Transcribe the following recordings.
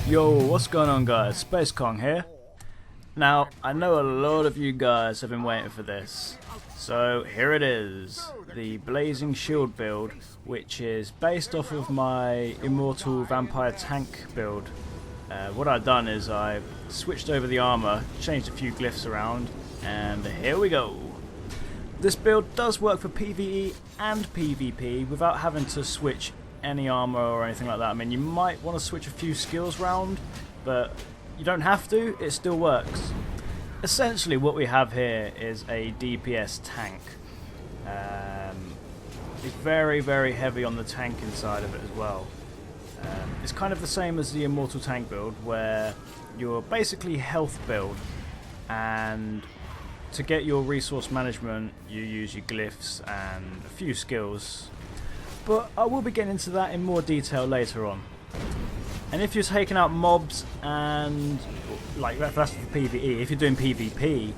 Yo, what's going on guys? SpaceKong here. Now, I know a lot of you guys have been waiting for this. So here it is, the Blazing Shield build, which is based off of my Immortal Vampire Tank build. What I've done is I've switched over the armor, changed a few glyphs around, and here we go. This build does work for PVE and PvP without having to switch any armor or anything like that. I mean, you might want to switch a few skills around, but you don't have to, it still works. Essentially what we have here is a DPS tank. It's very, very heavy on the tanking side of it as well. It's kind of the same as the Immortal Tank build, where you're basically health build, and to get your resource management you use your glyphs and a few skills, but I will be getting into that in more detail later on. And if you're taking out mobs, and like that's for PvE, if you're doing PvP,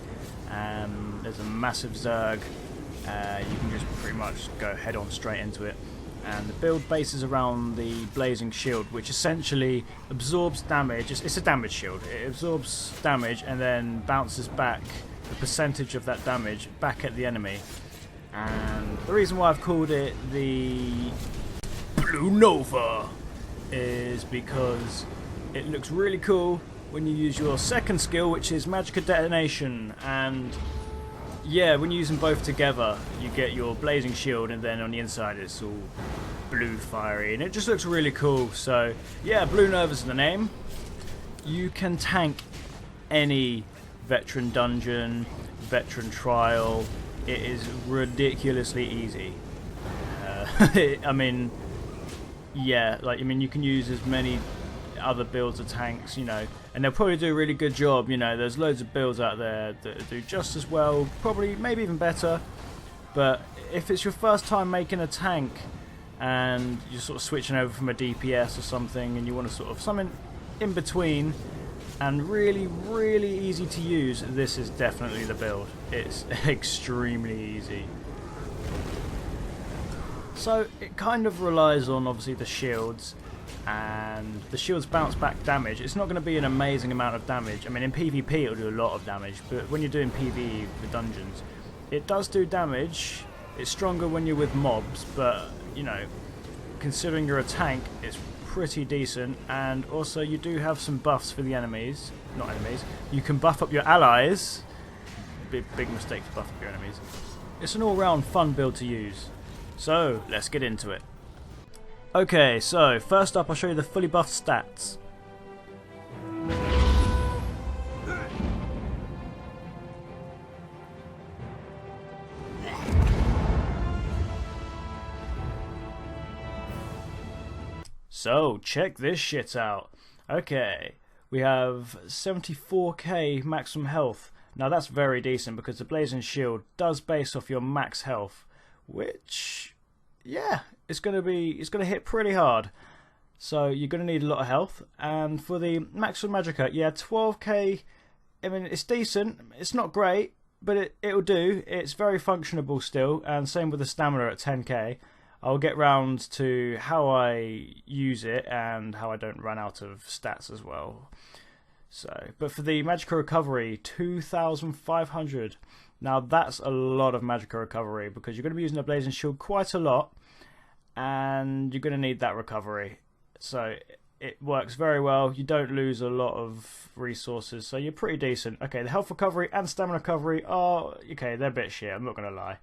there's a massive Zerg, you can just pretty much go head on straight into it. And the build bases around the Blazing Shield, which essentially absorbs damage. It's a damage shield. It absorbs damage and then bounces back the percentage of that damage back at the enemy. And the reason why I've called it the Blue Nova is because it looks really cool when you use your second skill, which is Magica Detonation. And yeah, when you use them both together, you get your Blazing Shield, and then on the inside it's all blue fiery, and it just looks really cool. So yeah, Blue Nova's the name. You can tank any veteran dungeon, veteran trial. It is ridiculously easy. I mean, yeah, you can use as many other builds of tanks, and they'll probably do a really good job. There's loads of builds out there that do just as well, probably maybe even better. But if it's your first time making a tank and you're sort of switching over from a DPS or something, and you want to sort of something in between and really, really easy to use, this is definitely the build. It's extremely easy. So it kind of relies on obviously the shields, and the shields bounce back damage. It's not going to be an amazing amount of damage. I mean, in PvP it'll do a lot of damage, but when you're doing PvE for dungeons, it does do damage. It's stronger when you're with mobs, but considering you're a tank, it's pretty decent. And also you do have some buffs for the enemies. Not enemies. You can buff up your allies. Big mistake to buff up your enemies. It's an all-round fun build to use. So let's get into it. Okay, so first up I'll show you the fully buffed stats. So check this shit out. Okay, we have 74k maximum health. Now that's very decent because the Blazing Shield does base off your max health, which, yeah, it's gonna hit pretty hard. So you're gonna need a lot of health. And for the maximum Magica, yeah, 12k. I mean, it's decent. It's not great, but it'll do. It's very functionable still. And same with the stamina at 10k. I'll get round to how I use it and how I don't run out of stats as well. So, but for the Magica Recovery, 2,500. Now that's a lot of Magica Recovery because you're going to be using the Blazing Shield quite a lot, and you're going to need that recovery. So it works very well. You don't lose a lot of resources, so you're pretty decent. Okay, the health recovery and stamina recovery are okay. They're a bit shit, I'm not going to lie,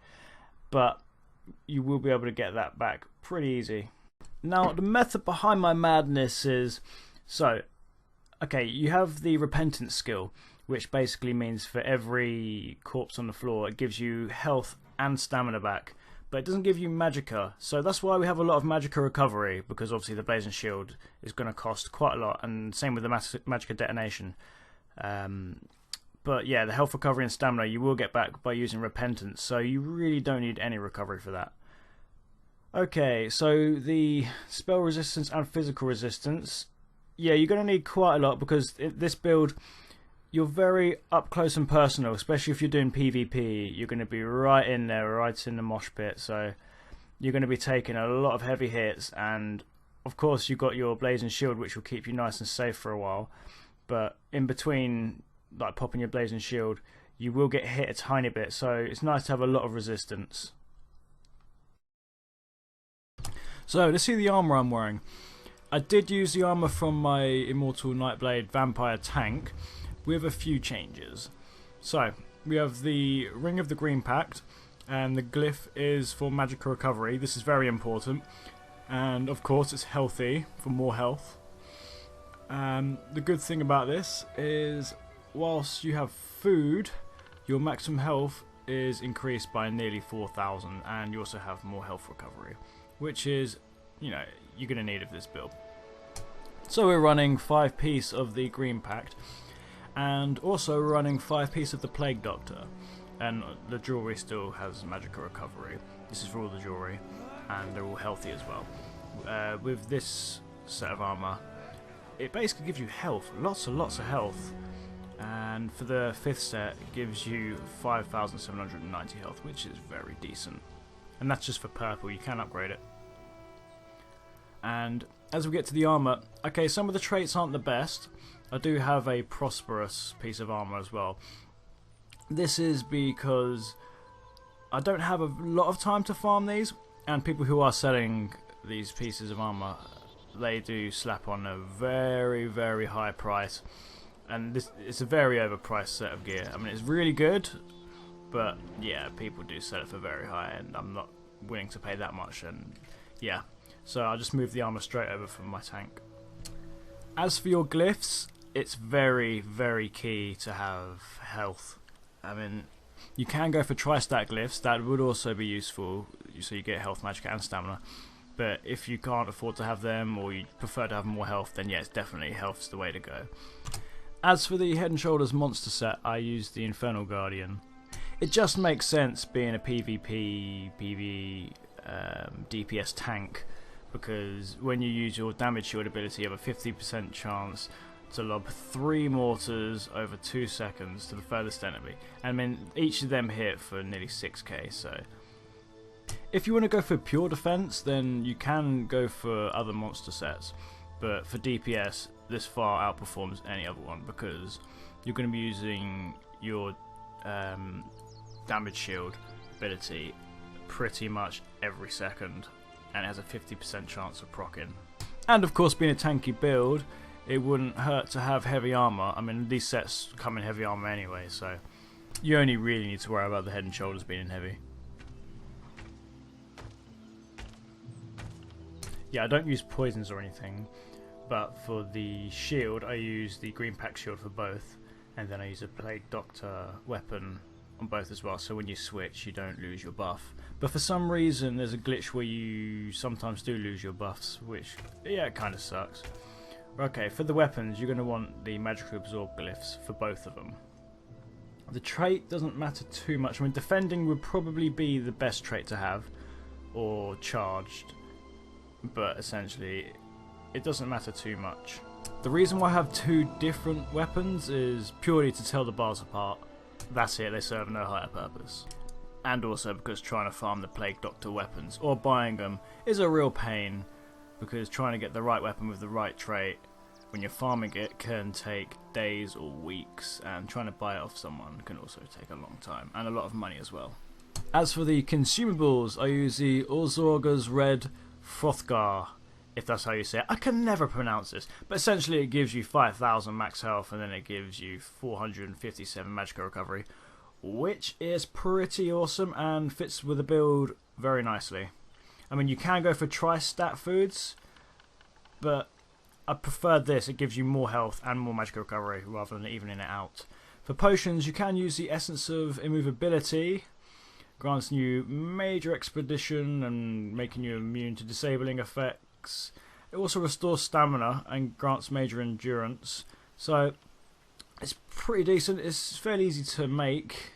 but you will be able to get that back pretty easy. Now the method behind my madness is, so okay, you have the repentance skill, which basically means for every corpse on the floor it gives you health and stamina back, but it doesn't give you Magica. So that's why we have a lot of Magica Recovery, because obviously the Blazing Shield is going to cost quite a lot, and same with the Magica Detonation. But yeah, the health recovery and stamina you will get back by using repentance, so you really don't need any recovery for that. Okay, so the spell resistance and physical resistance, yeah, you're going to need quite a lot because this build, you're very up close and personal, especially if you're doing PvP. You're going to be right in there, right in the mosh pit, so you're going to be taking a lot of heavy hits, and Of course, you've got your blazing shield, which will keep you nice and safe for a while. But in between, like popping your blazing shield, you will get hit a tiny bit. So it's nice to have a lot of resistance. So to see the armor I'm wearing, I did use the armor from my Immortal Nightblade Vampire tank with a few changes. So we have the Ring of the Green Pact, and the glyph is for magical recovery. This is very important, and of course it's healthy for more health. The good thing about this is whilst you have food, your maximum health is increased by nearly 4,000, and you also have more health recovery, which is, you know, you're going to need of this build. So we're running 5 piece of the Green Pact, and also running 5 piece of the Plague Doctor, and the jewellery still has magical recovery. This is for all the jewellery, and they're all healthy as well. With this set of armour, it basically gives you health, lots and lots of health, and for the 5th set it gives you 5,790 health, which is very decent, and that's just for purple. You can upgrade it. And as we get to the armour, okay, some of the traits aren't the best. I do have a prosperous piece of armour as well. This is because I don't have a lot of time to farm these, and people who are selling these pieces of armour, they do slap on a very, very high price, and it's a very overpriced set of gear. I mean, it's really good, but yeah, people do sell it for very high, and I'm not willing to pay that much, and yeah, so I'll just move the armour straight over from my tank. As for your glyphs, it's very, very key to have health. I mean, you can go for tri-stat glyphs, that would also be useful, so you get health, magic and stamina. But if you can't afford to have them, or you prefer to have more health, then yes, definitely health's the way to go. As for the Head and Shoulders monster set, I use the Infernal Guardian. It just makes sense being a PvP, PvE, DPS tank, because when you use your damage shield ability, you have a 50% chance to lob 3 mortars over 2 seconds to the furthest enemy. And I mean, each of them hit for nearly 6k, so if you want to go for pure defense, then you can go for other monster sets, but for DPS, this far outperforms any other one, because you're going to be using your damage shield ability pretty much every second, and it has a 50% chance of proccing. And of course, being a tanky build, it wouldn't hurt to have heavy armor. I mean, these sets come in heavy armor anyway, so you only really need to worry about the Head and Shoulders being in heavy. Yeah, I don't use poisons or anything, but for the shield I use the Green Pact shield for both, and then I use a Plague Doctor weapon on both as well, so when you switch you don't lose your buff. But for some reason there's a glitch where you sometimes do lose your buffs, which, yeah, it kind of sucks. Okay, for the weapons you're going to want the Magical Absorb glyphs for both of them. The trait doesn't matter too much. I mean, defending would probably be the best trait to have, or charged, but essentially it doesn't matter too much. The reason why I have 2 different weapons is purely to tell the bars apart. That's it, they serve no higher purpose. And also because trying to farm the Plague Doctor weapons, or buying them, is a real pain, because trying to get the right weapon with the right trait when you're farming it can take days or weeks, and trying to buy it off someone can also take a long time, and a lot of money as well. As for the consumables, I use the Orzorga's Red Frothgar, if that's how you say it. I can never pronounce this, but essentially it gives you 5,000 max health, and then it gives you 457 magical recovery, which is pretty awesome and fits with the build very nicely. I mean, you can go for tri-stat foods, but I prefer this. It gives you more health and more magical recovery rather than evening it out. For potions, you can use the Essence of Immovability, grants you major expedition and making you immune to disabling effects. It also restores stamina and grants major endurance, so it's pretty decent. It's fairly easy to make.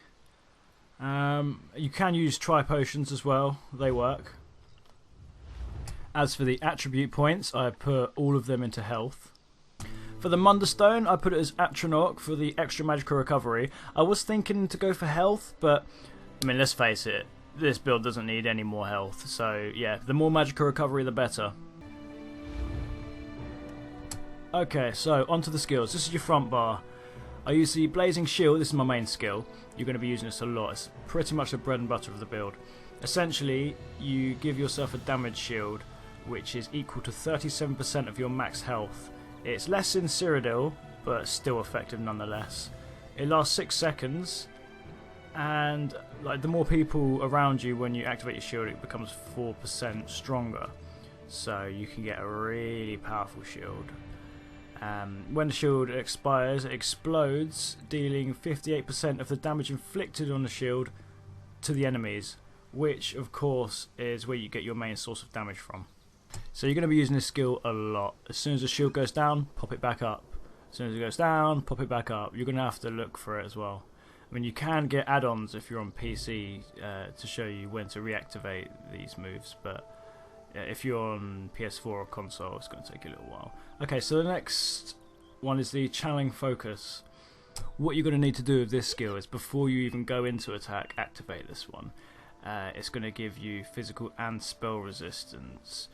You can use tri-potions as well, they work. As for the attribute points, I put all of them into health. For the Mundus Stone, I put it as Atronach for the extra magical recovery. I was thinking to go for health, but I mean, let's face it, this build doesn't need any more health, so yeah, the more magical recovery the better. Okay, so onto the skills. This is your front bar. I use the Blazing Shield. This is my main skill. You're going to be using this a lot. It's pretty much the bread and butter of the build. Essentially, you give yourself a damage shield, which is equal to 37% of your max health. It's less in Cyrodiil, but still effective nonetheless. It lasts 6 seconds, and like the more people around you when you activate your shield, it becomes 4% stronger. So you can get a really powerful shield. When the shield expires, it explodes, dealing 58% of the damage inflicted on the shield to the enemies, which of course is where you get your main source of damage from. So you're going to be using this skill a lot. As soon as the shield goes down, pop it back up. As soon as it goes down, pop it back up. You're going to have to look for it as well. I mean, you can get add-ons if you're on PC to show you when to reactivate these moves, but if you're on PS4 or console, it's going to take you a little while. Okay, so the next one is the Channeling Focus. What you're going to need to do with this skill is before you even go into attack, activate this one. It's going to give you physical and spell resistance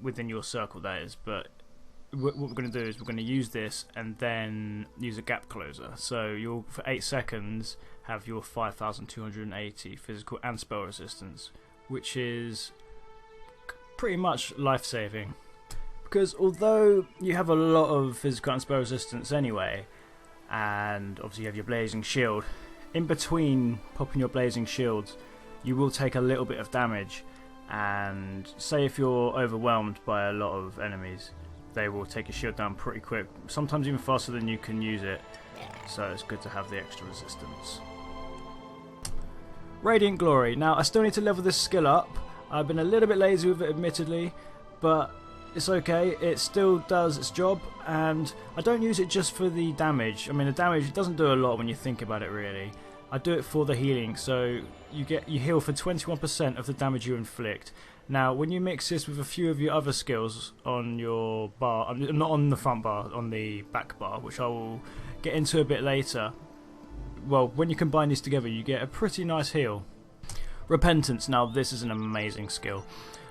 within your circle, that is. But what we're going to do is we're going to use this and then use a gap closer. So you'll, for 8 seconds, have your 5,280 physical and spell resistance, which is pretty much life-saving. Because although you have a lot of physical and spell resistance anyway, and obviously you have your Blazing Shield, in between popping your Blazing Shields, you will take a little bit of damage, and say if you're overwhelmed by a lot of enemies, they will take your shield down pretty quick, sometimes even faster than you can use it, so it's good to have the extra resistance. Radiant Glory. Now I still need to level this skill up. I've been a little bit lazy with it admittedly, but it's okay, it still does its job, and I don't use it just for the damage. I mean, the damage, it doesn't do a lot when you think about it really. I do it for the healing, so you heal for 21% of the damage you inflict. Now, when you mix this with a few of your other skills on your bar, not on the front bar, on the back bar, which I will get into a bit later, well, when you combine these together, you get a pretty nice heal. Repentance. Now, this is an amazing skill.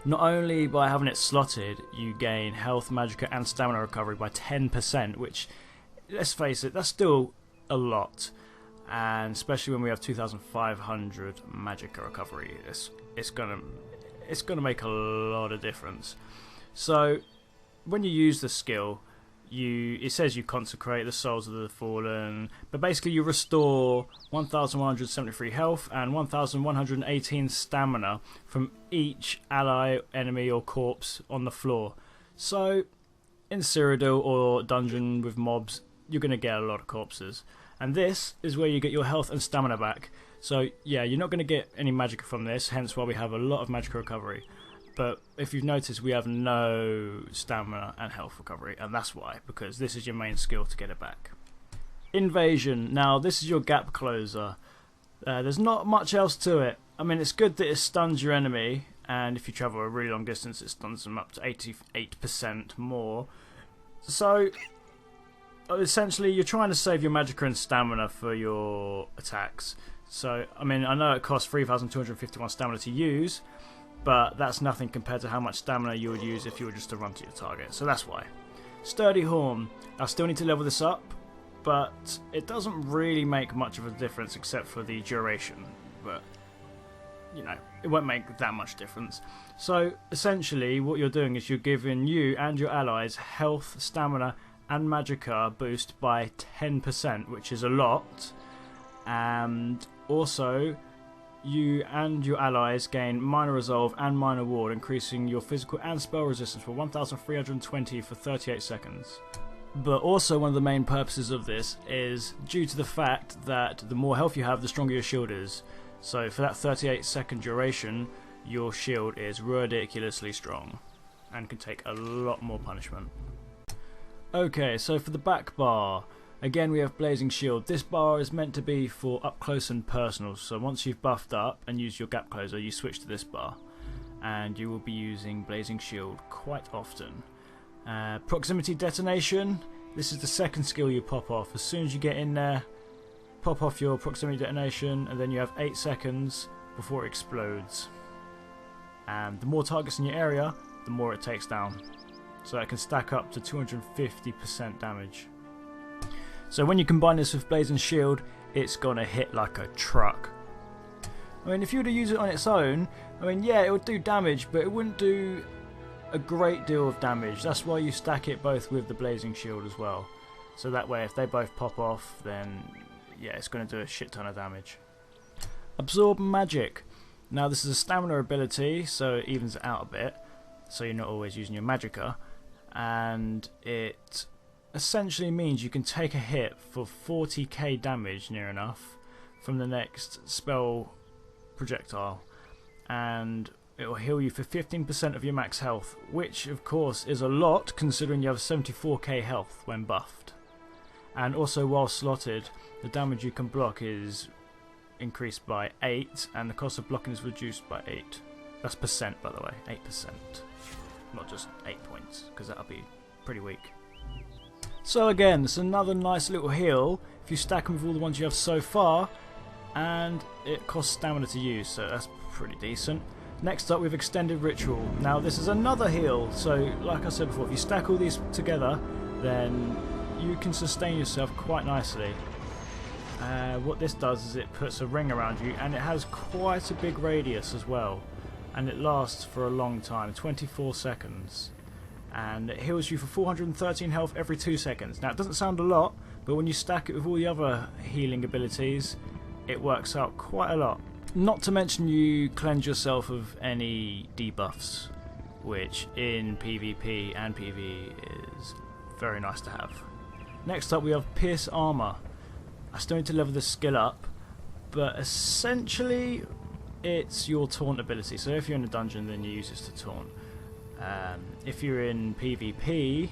Not only by having it slotted, you gain health, magicka and stamina recovery by 10%, which, let's face it, that's still a lot. And especially when we have 2,500 magicka recovery, it's gonna make a lot of difference. So when you use the skill, it says you consecrate the souls of the fallen, but basically you restore 1,173 health and 1,118 stamina from each ally, enemy or corpse on the floor. So in Cyrodiil or dungeon with mobs, you're going to get a lot of corpses, and this is where you get your health and stamina back. So yeah, you're not going to get any magicka from this, hence why we have a lot of magicka recovery. But if you've noticed, we have no stamina and health recovery, and that's why, because this is your main skill to get it back. Invasion. Now, this is your gap closer. There's not much else to it. I mean, it's good that it stuns your enemy, and if you travel a really long distance, it stuns them up to 88% more. So, essentially, you're trying to save your magicka and stamina for your attacks. So, I mean, I know it costs 3,251 stamina to use, but that's nothing compared to how much stamina you would use if you were just to run to your target, so that's why. Sturdy Horn. I still need to level this up, but it doesn't really make much of a difference except for the duration, but you know, it won't make that much difference. So essentially what you're doing is you're giving you and your allies health, stamina and magicka boost by 10%, which is a lot, and also you and your allies gain minor resolve and minor ward, increasing your physical and spell resistance for 1,320 for 38 seconds. But also one of the main purposes of this is due to the fact that the more health you have, the stronger your shield is. So for that 38-second duration, your shield is ridiculously strong and can take a lot more punishment. Okay, so for the back bar, again we have Blazing Shield. This bar is meant to be for up close and personal, so once you've buffed up and used your gap closer, you switch to this bar, and you will be using Blazing Shield quite often. Proximity Detonation, this is the second skill you pop off. As soon as you get in there, pop off your Proximity Detonation, and then you have 8 seconds before it explodes. And the more targets in your area, the more it takes down. So it can stack up to 250% damage. So when you combine this with Blazing Shield, it's gonna hit like a truck. I mean, if you were to use it on its own, I mean, yeah, it would do damage, but it wouldn't do a great deal of damage. That's why you stack it both with the Blazing Shield as well. So that way, if they both pop off, then yeah, it's going to do a shit ton of damage. Absorb Magic. Now this is a stamina ability, so it evens it out a bit, so you're not always using your magicka, and it essentially means you can take a hit for 40k damage, near enough, from the next spell projectile, and it will heal you for 15% of your max health, which of course is a lot considering you have 74k health when buffed. And also, while slotted, the damage you can block is increased by 8, and the cost of blocking is reduced by 8. That's percent, by the way, 8%, not just 8 points, because that'll be pretty weak. So again, it's another nice little heal if you stack them with all the ones you have so far, and it costs stamina to use, so that's pretty decent. Next up, we've Extended Ritual. Now this is another heal, so like I said before, if you stack all these together, then you can sustain yourself quite nicely. What this does is it puts a ring around you, and it has quite a big radius as well, and it lasts for a long time, 24 seconds, and it heals you for 413 health every 2 seconds. Now it doesn't sound a lot, but when you stack it with all the other healing abilities, it works out quite a lot. Not to mention you cleanse yourself of any debuffs, which in PvP and PvE is very nice to have. Next up we have Pierce Armour. I still need to level this skill up, but essentially it's your taunt ability. So if you're in a dungeon, then you use this to taunt. If you're in PvP,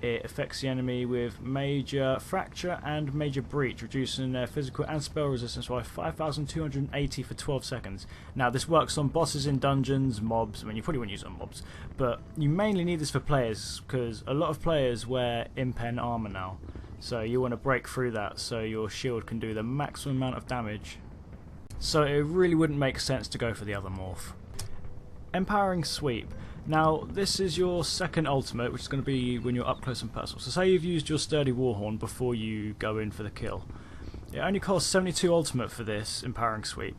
it affects the enemy with Major Fracture and Major Breach, reducing their physical and spell resistance by 5,280 for 12 seconds. Now this works on bosses in dungeons, mobs. I mean, you probably wouldn't use it on mobs, but you mainly need this for players, because a lot of players wear impen armor now. So you want to break through that so your shield can do the maximum amount of damage. So it really wouldn't make sense to go for the other morph. Empowering Sweep. Now this is your second ultimate, which is going to be when you're up close and personal. So say you've used your Sturdy Warhorn before you go in for the kill. It only costs 72 ultimate for this Empowering Sweep,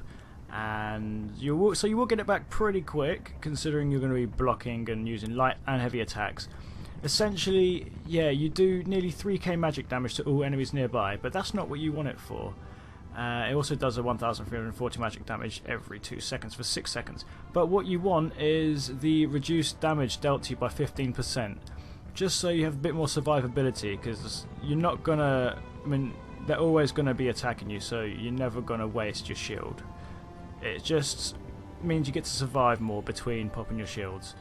and you will get it back pretty quick, considering you're going to be blocking and using light and heavy attacks. Essentially, yeah, you do nearly 3k magic damage to all enemies nearby, but that's not what you want it for. It also does a 1,340 magic damage every 2 seconds for 6 seconds. But what you want is the reduced damage dealt to you by 15%, just so you have a bit more survivability, because you're not gonna, I mean, they're always gonna be attacking you, so you're never gonna waste your shield. It just means you get to survive more between popping your shields,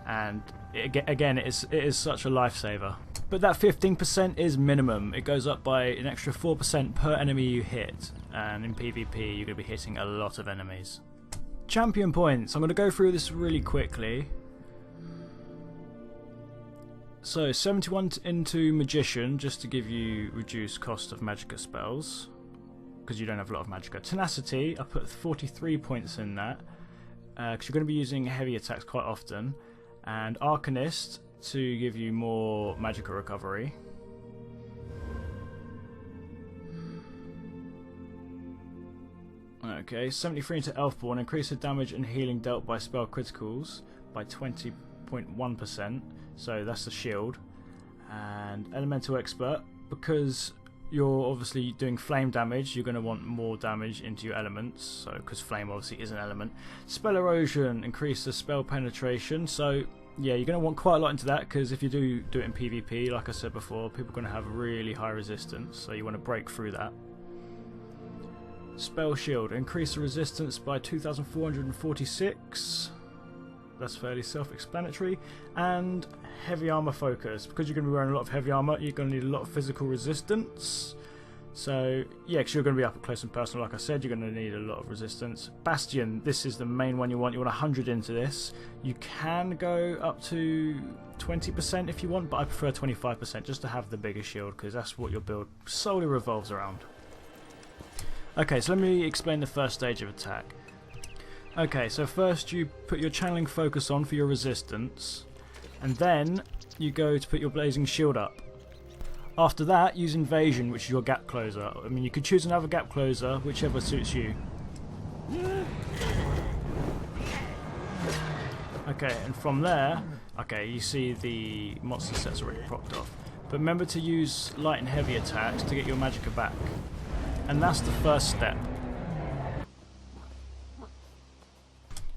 and again, it is such a lifesaver. But that 15% is minimum. It goes up by an extra 4% per enemy you hit, and in PvP you're going to be hitting a lot of enemies. Champion points. I'm going to go through this really quickly. So 71 into Magician, just to give you reduced cost of magicka spells, because you don't have a lot of magicka. Tenacity, I put 43 points in that, because you're going to be using heavy attacks quite often. And Arcanist, to give you more magicka recovery. Okay, 73 into Elfborn, increase the damage and healing dealt by spell criticals by 20.1%, so that's the shield. And Elemental Expert, because you're obviously doing flame damage, you're going to want more damage into your elements, so because flame obviously is an element. Spell Erosion, increase the spell penetration, so yeah, you're going to want quite a lot into that, because if you do it in PvP, like I said before, people are going to have really high resistance, so you want to break through that. Spell Shield, increase the resistance by 2,446, that's fairly self-explanatory. And Heavy Armor Focus, because you're going to be wearing a lot of heavy armor, you're going to need a lot of physical resistance. So yeah, because you're going to be up close and personal, like I said, you're going to need a lot of resistance. Bastion, this is the main one you want. You want 100 into this. You can go up to 20% if you want, but I prefer 25% just to have the bigger shield, because that's what your build solely revolves around. Okay, so let me explain the first stage of attack. Okay, so first you put your channeling focus on for your resistance, and then you go to put your blazing shield up. After that, use Invasion, which is your gap closer. I mean, you could choose another gap closer, whichever suits you. Okay, and from there, okay, you see the monster set's already procced off. But remember to use light and heavy attacks to get your magicka back. And that's the first step.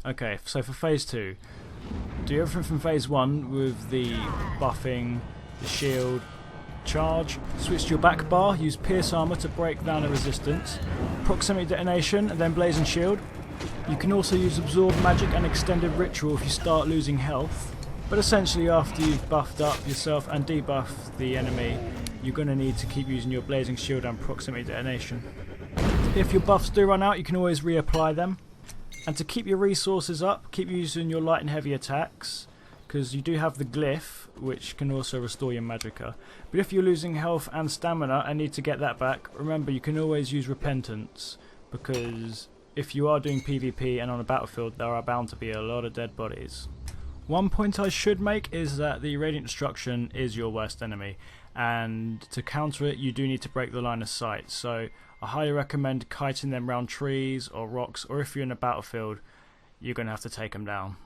Okay, so for phase 2, do everything from phase 1 with the buffing, the shield, charge, switch to your back bar, use pierce armor to break down the resistance, proximity detonation, and then blazing shield. You can also use absorb magic and extended ritual if you start losing health, but essentially after you've buffed up yourself and debuffed the enemy, you're going to need to keep using your blazing shield and proximity detonation. If your buffs do run out, you can always reapply them. And to keep your resources up, keep using your light and heavy attacks, because you do have the glyph, which can also restore your magicka. But if you're losing health and stamina and need to get that back, remember you can always use repentance, because if you are doing PvP and on a battlefield, there are bound to be a lot of dead bodies. One point I should make is that the Radiant Destruction is your worst enemy, and to counter it you do need to break the line of sight, so I highly recommend kiting them round trees or rocks, or if you're in a battlefield you're going to have to take them down.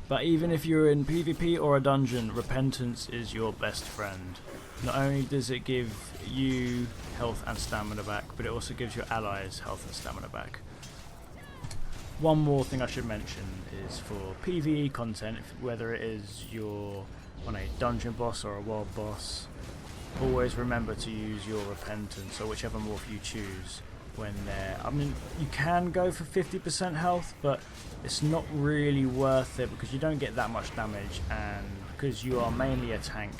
But even if you're in PvP or a dungeon, repentance is your best friend. Not only does it give you health and stamina back, but it also gives your allies health and stamina back. One more thing I should mention is for PvE content, whether it is you're on a dungeon boss or a world boss, always remember to use your repentance or whichever morph you choose when they're... I mean, you can go for 50% health, but it's not really worth it because you don't get that much damage, and because you are mainly a tank,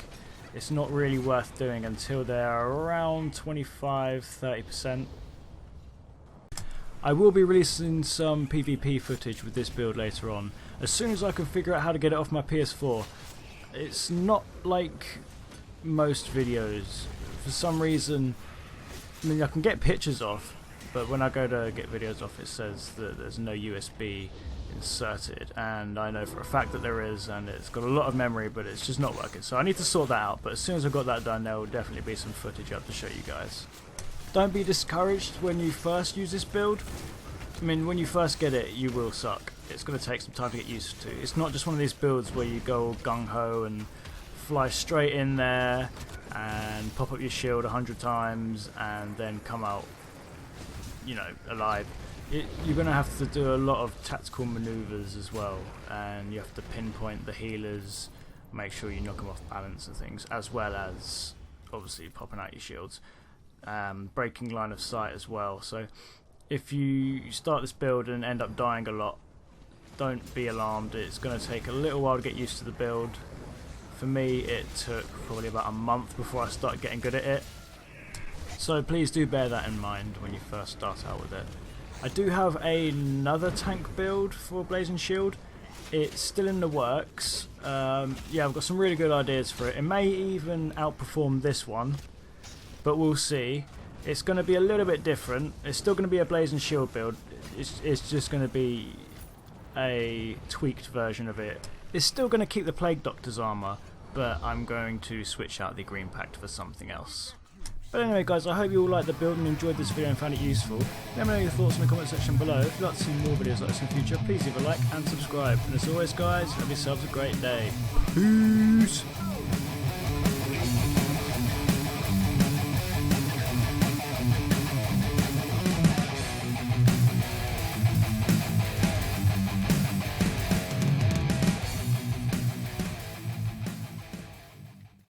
it's not really worth doing until they're around 25-30%. I will be releasing some PvP footage with this build later on, as soon as I can figure out how to get it off my PS4. It's not like most videos. For some reason, I mean, I can get pictures off, but when I go to get videos off it says that there's no USB inserted, and I know for a fact that there is, and it's got a lot of memory, but it's just not working, so I need to sort that out. But as soon as I've got that done, there will definitely be some footage up to show you guys. Don't be discouraged when you first use this build. I mean, when you first get it, you will suck. It's going to take some time to get used to. It's not just one of these builds where you go all gung-ho and fly straight in there and pop up your shield 100 times and then come out, you know, alive. You're going to have to do a lot of tactical maneuvers as well, and you have to pinpoint the healers, make sure you knock them off balance and things, as well as obviously popping out your shields, breaking line of sight as well. So if you start this build and end up dying a lot, don't be alarmed. It's going to take a little while to get used to the build. For me, it took probably about a month before I started getting good at it. So please do bear that in mind when you first start out with it. I do have another tank build for Blazing Shield. It's still in the works. Yeah, I've got some really good ideas for it. It may even outperform this one, but we'll see. It's going to be a little bit different. It's still going to be a Blazing Shield build. It's just going to be a tweaked version of it. It's still going to keep the Plague Doctor's armor, but I'm going to switch out the Green Pact for something else. But anyway guys, I hope you all liked the build and enjoyed this video and found it useful. Let me know your thoughts in the comment section below. If you'd like to see more videos like this in the future, please leave a like and subscribe. And as always guys, have yourselves a great day. Peace!